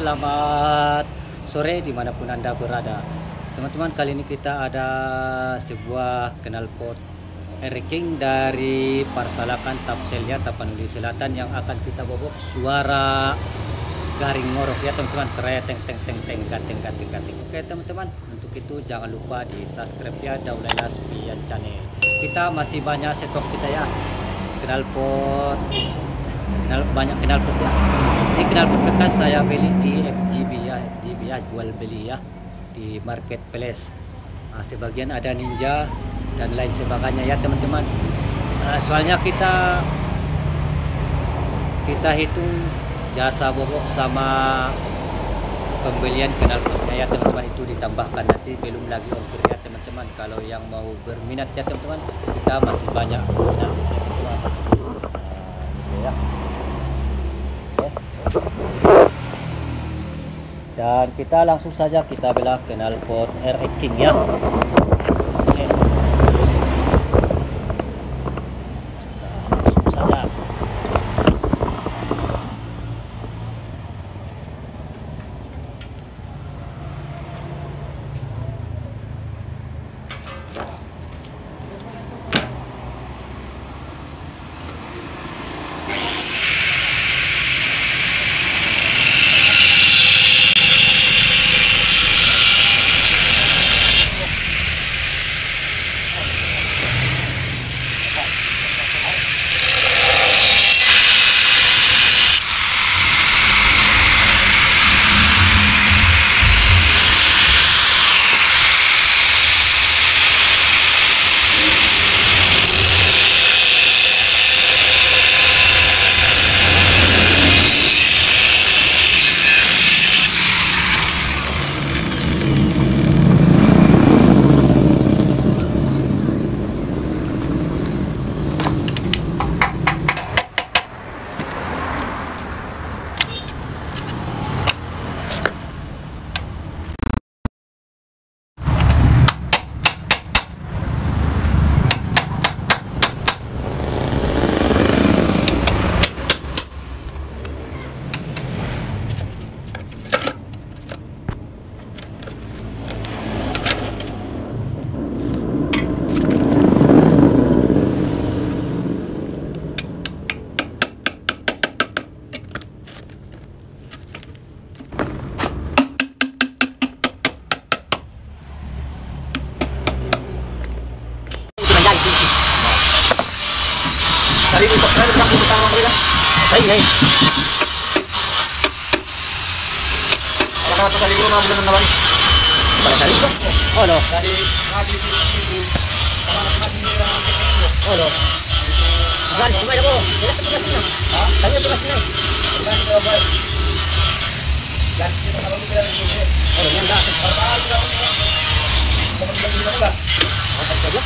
selamat sore dimanapun Anda berada. Teman-teman, kali ini kita ada sebuah knalpot King dari Parsalakan Tapselnya Tapanuli Selatan yang akan kita bobok suara garing ngorok ya teman-teman. Teng teng teng teng gateng gateng gateng. Oke teman-teman, untuk itu jangan lupa di subscribe ya Daulana Spian Channel. Kita masih banyak stok kita ya, knalpot banyak knalpot ya. Ini knalpot bekas saya beli di FGB ya, jual beli ya di marketplace. Nah, sebagian ada Ninja dan lain sebagainya ya teman-teman. Soalnya kita hitung jasa bobok sama pembelian knalpotnya ya teman-teman, itu ditambahkan, nanti belum lagi ongkir ya teman-teman. Kalau yang mau berminat ya teman-teman, kita masih banyak minat ya. Dan kita langsung saja kita bela knalpot King ya. Oke. Langsung saja. Tadi untuk saya berapa pertama kali kan? Saya. Apa tadi guru mau bilang nawan? Pada tadi kok. Oh no. Tadi ngaji itu. Oh no. Bukan, cuma ada kok. Hah? Tanya tugas ini. Bukan berapa? Dan kita kalau kita ini. Oh, yang enggak. Teman-teman di mana? Apa saja?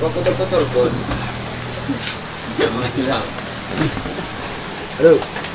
Kok kotor-kotor pun. Jangan hilang. Halo.